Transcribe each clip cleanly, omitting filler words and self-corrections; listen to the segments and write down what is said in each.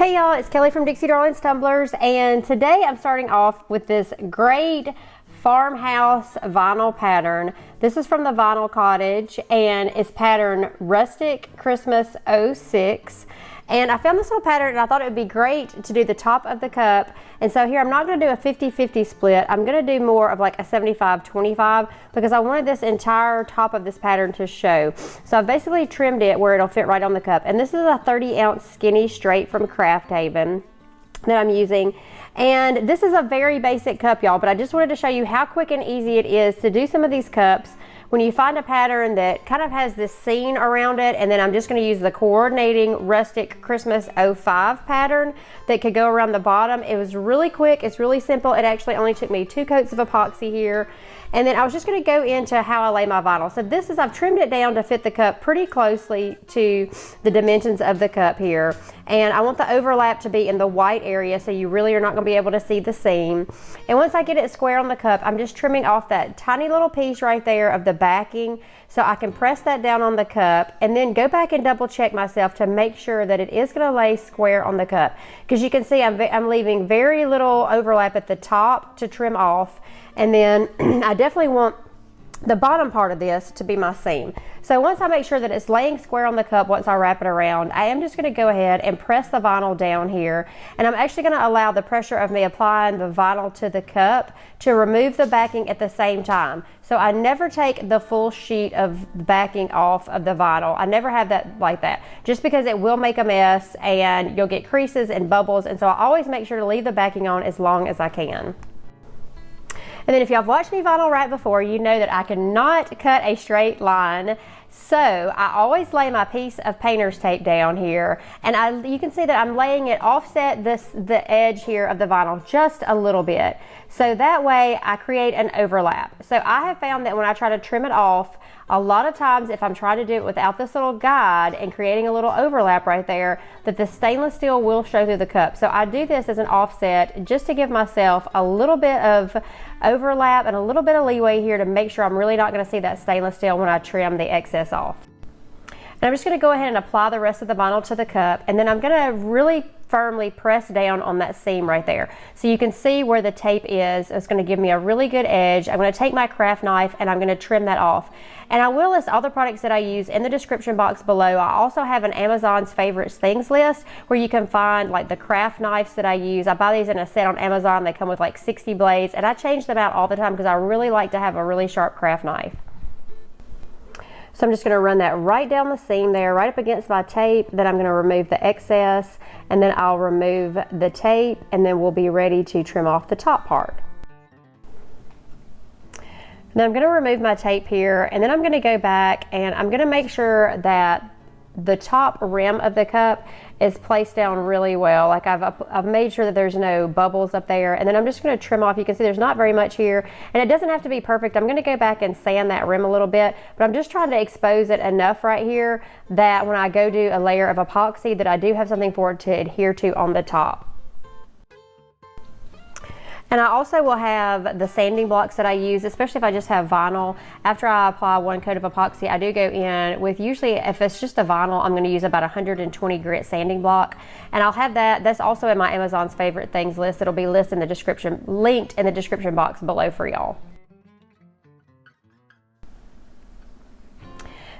Hey y'all, it's Kelly from Dixie Darling's Tumblers, and today I'm starting off with this great Farmhouse vinyl pattern. This is from the Vinyl Cottage, and it's pattern Rustic Christmas 06. And I found this little pattern and I thought it would be great to do the top of the cup. And so here I'm not going to do a 50-50 split. I'm going to do more of like a 75-25 because I wanted this entire top of this pattern to show. So I've basically trimmed it where it'll fit right on the cup. And this is a 30-ounce skinny straight from Craft Haven that I'm using. And this is a very basic cup, y'all, but I just wanted to show you how quick and easy it is to do some of these cups when you find a pattern that kind of has this scene around it. And then I'm just going to use the coordinating Rustic Christmas 05 pattern that could go around the bottom. It was really quick, it's really simple. It actually only took me 2 coats of epoxy here. And then I was just going to go into how I lay my vinyl. So this is, I've trimmed it down to fit the cup pretty closely to the dimensions of the cup here. And I want the overlap to be in the white area, so you really are not going to be able to see the seam. And once I get it square on the cup, I'm just trimming off that tiny little piece right there of the backing, so I can press that down on the cup and then go back and double check myself to make sure that it is going to lay square on the cup. Because you can see I'm leaving very little overlap at the top to trim off. And then I definitely want the bottom part of this to be my seam. So once I make sure that it's laying square on the cup, once I wrap it around, I am just going to go ahead and press the vinyl down here. And I'm actually going to allow the pressure of me applying the vinyl to the cup to remove the backing at the same time. So I never take the full sheet of backing off of the vinyl. I never have that like that, just because it will make a mess and you'll get creases and bubbles. And so I always make sure to leave the backing on as long as I can. And then if y'all have watched me vinyl wrap before, you know that I cannot cut a straight line. So I always lay my piece of painter's tape down here, and you can see that I'm laying it offset the edge here of the vinyl just a little bit. So that way I create an overlap. So I have found that when I try to trim it off, a lot of times if I'm trying to do it without this little guide and creating a little overlap right there, that the stainless steel will show through the cup. So I do this as an offset just to give myself a little bit of overlap and a little bit of leeway here to make sure I'm really not going to see that stainless steel when I trim the excess off. And I'm just going to go ahead and apply the rest of the vinyl to the cup, and then I'm going to really firmly press down on that seam right there. So you can see where the tape is. It's going to give me a really good edge. I'm going to take my craft knife and I'm going to trim that off. And I will list all the products that I use in the description box below. I also have an Amazon's favorites things list where you can find like the craft knives that I use. I buy these in a set on Amazon. They come with like 60 blades, and I change them out all the time because I really like to have a really sharp craft knife. So I'm just going to run that right down the seam there, right up against my tape. Then I'm going to remove the excess, and then I'll remove the tape, and then we'll be ready to trim off the top part. Now I'm going to remove my tape here, and then I'm going to go back and I'm going to make sure that the top rim of the cup is placed down really well. Like I've made sure that there's no bubbles up there, and then I'm just going to trim off. You can see there's not very much here, and it doesn't have to be perfect. I'm going to go back and sand that rim a little bit, but I'm just trying to expose it enough right here that when I go do a layer of epoxy that I do have something for it to adhere to on the top. And I also will have the sanding blocks that I use, especially if I just have vinyl. After I apply 1 coat of epoxy, I do go in with, usually if it's just a vinyl, I'm going to use about 120 grit sanding block. And I'll have that. That's also in my Amazon's favorite things list. It'll be linked in the description box below for y'all.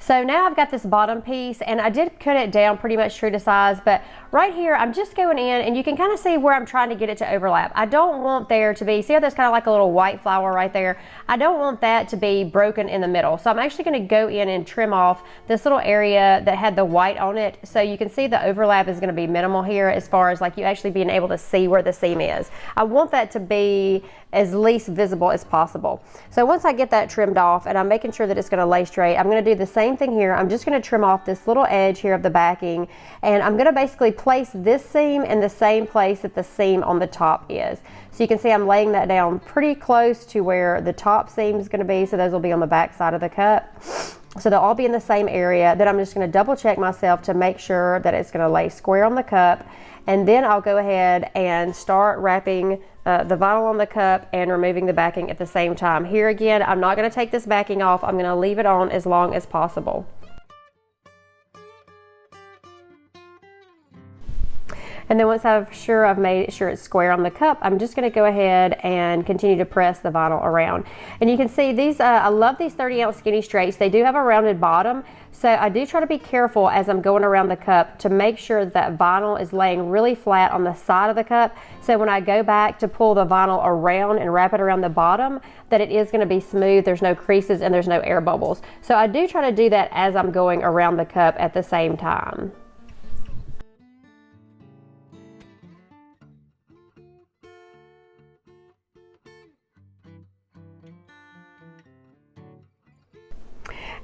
So now I've got this bottom piece, and I did cut it down pretty much true to size, but right here I'm just going in, and you can kind of see where I'm trying to get it to overlap. I don't want there to be, see how there's kind of like a little white flower right there? I don't want that to be broken in the middle. So I'm actually going to go in and trim off this little area that had the white on it. So you can see the overlap is going to be minimal here as far as like you actually being able to see where the seam is. I want that to be as least visible as possible. So once I get that trimmed off and I'm making sure that it's going to lay straight, I'm going to do the same thing here. I'm just going to trim off this little edge here of the backing, and I'm going to basically place this seam in the same place that the seam on the top is. So you can see I'm laying that down pretty close to where the top seam is going to be, so those will be on the back side of the cup. So they'll all be in the same area. Then I'm just going to double check myself to make sure that it's going to lay square on the cup, and then I'll go ahead and start wrapping the vinyl on the cup and removing the backing at the same time. Here again, I'm not going to take this backing off. I'm going to leave it on as long as possible. And then once I've made sure it's square on the cup, I'm just going to go ahead and continue to press the vinyl around. And you can see these, I love these 30-ounce skinny straights. They do have a rounded bottom, so I do try to be careful as I'm going around the cup to make sure that vinyl is laying really flat on the side of the cup, so when I go back to pull the vinyl around and wrap it around the bottom, that it is going to be smooth, there's no creases, and there's no air bubbles. So I do try to do that as I'm going around the cup at the same time.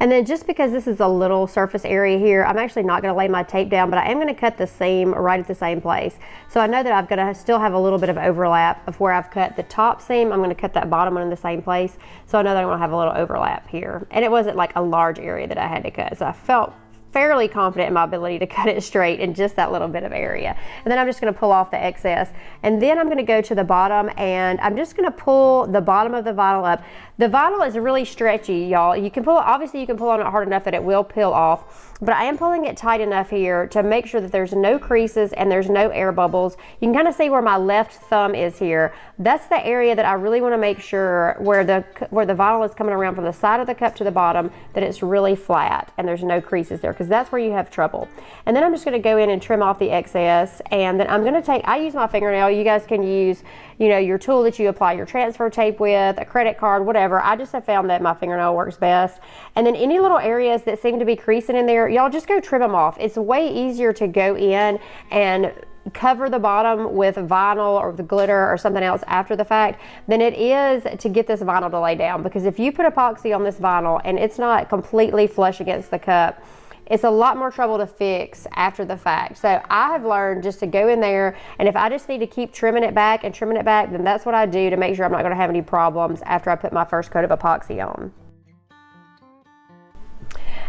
And then just because this is a little surface area here, I'm actually not going to lay my tape down, but I am going to cut the seam right at the same place. So I know that I'm going to still have a little bit of overlap of where I've cut the top seam. I'm going to cut that bottom one in the same place. So I know that I'm going to have a little overlap here. And it wasn't like a large area that I had to cut. So I felt fairly confident in my ability to cut it straight in just that little bit of area. And then I'm just going to pull off the excess. And then I'm going to go to the bottom and I'm just going to pull the bottom of the vinyl up. The vinyl is really stretchy, y'all. You can pull it, obviously you can pull on it hard enough that it will peel off, but I am pulling it tight enough here to make sure that there's no creases and there's no air bubbles. You can kind of see where my left thumb is here. That's the area that I really want to make sure where the vinyl is coming around from the side of the cup to the bottom, that it's really flat and there's no creases there, because that's where you have trouble. And then I'm just going to go in and trim off the excess, and then I'm going to I use my fingernail. You guys can use, you know, your tool that you apply your transfer tape with, a credit card, whatever. I just have found that my fingernail works best. And then any little areas that seem to be creasing in there, y'all just go trim them off. It's way easier to go in and cover the bottom with vinyl or the glitter or something else after the fact than it is to get this vinyl to lay down. Because if you put epoxy on this vinyl and it's not completely flush against the cup, it's a lot more trouble to fix after the fact. So I have learned just to go in there, and if I just need to keep trimming it back, then that's what I do to make sure I'm not going to have any problems after I put my first coat of epoxy on.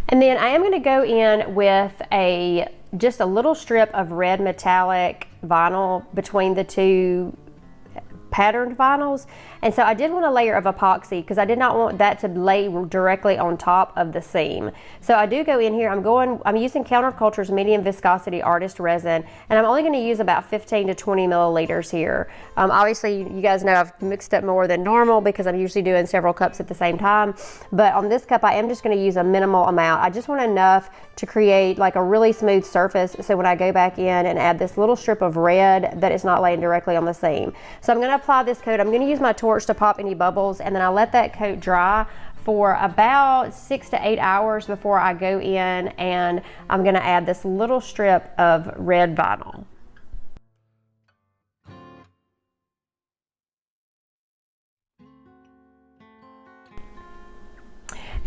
And then I am going to go in with just a little strip of red metallic vinyl between the two patterned vinyls. And so I did want a layer of epoxy because I did not want that to lay directly on top of the seam. So I do go in here, I'm using Counterculture's medium viscosity artist resin, and I'm only going to use about 15 to 20 milliliters here. Obviously you guys know I've mixed up more than normal because I'm usually doing several cups at the same time, but on this cup I am just going to use a minimal amount. I just want enough to create like a really smooth surface, so when I go back in and add this little strip of red, that it's not laying directly on the seam. So I'm going to apply this coat. I'm going to use my torch to pop any bubbles, and then I let that coat dry for about 6 to 8 hours before I go in and I'm going to add this little strip of red vinyl.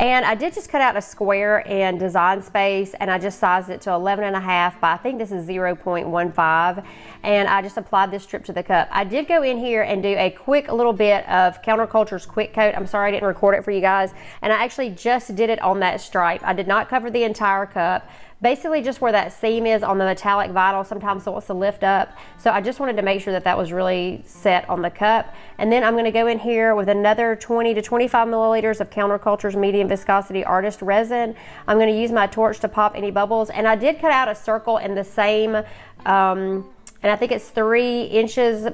And I did just cut out a square in Design Space, and I just sized it to 11.5 by, I think this is 0.15, and I just applied this strip to the cup. I did go in here and do a quick little bit of Counterculture's Quick Coat. I'm sorry I didn't record it for you guys, and I actually just did it on that stripe. I did not cover the entire cup. Basically just where that seam is on the metallic vinyl, sometimes it wants to lift up. So I just wanted to make sure that that was really set on the cup. And then I'm going to go in here with another 20 to 25 milliliters of Counterculture's medium viscosity artist resin. I'm going to use my torch to pop any bubbles. And I did cut out a circle in the same, and I think it's 3 inches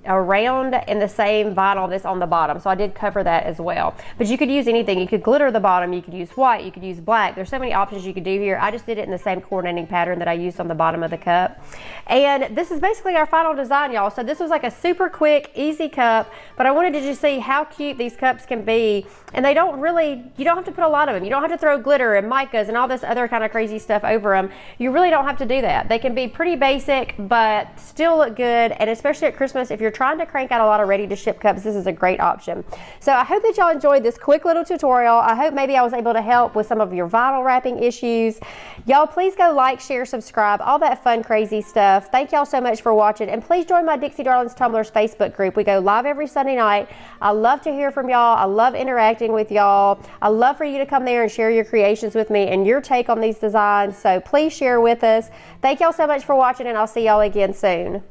around in the same vinyl that's on the bottom, so I did cover that as well. But you could use anything. You could glitter the bottom, you could use white, you could use black. There's so many options you could do here. I just did it in the same coordinating pattern that I used on the bottom of the cup. And this is basically our final design, y'all. So this was like a super quick, easy cup, but I wanted to just see how cute these cups can be. And they don't really, you don't have to put a lot of them. You don't have to throw glitter and micas and all this other kind of crazy stuff over them. You really don't have to do that. They can be pretty basic, but still look good. And especially at Christmas, if you're trying to crank out a lot of ready to ship cups, this is a great option. So I hope that y'all enjoyed this quick little tutorial. I hope maybe I was able to help with some of your vinyl wrapping issues. Y'all please go like, share, subscribe, all that fun crazy stuff. Thank y'all so much for watching, and please join my Dixie Darlings Tumblers Facebook group. We go live every Sunday night. I love to hear from y'all. I love interacting with y'all. I love for you to come there and share your creations with me and your take on these designs. So please share with us. Thank y'all so much for watching, and I'll see y'all again soon.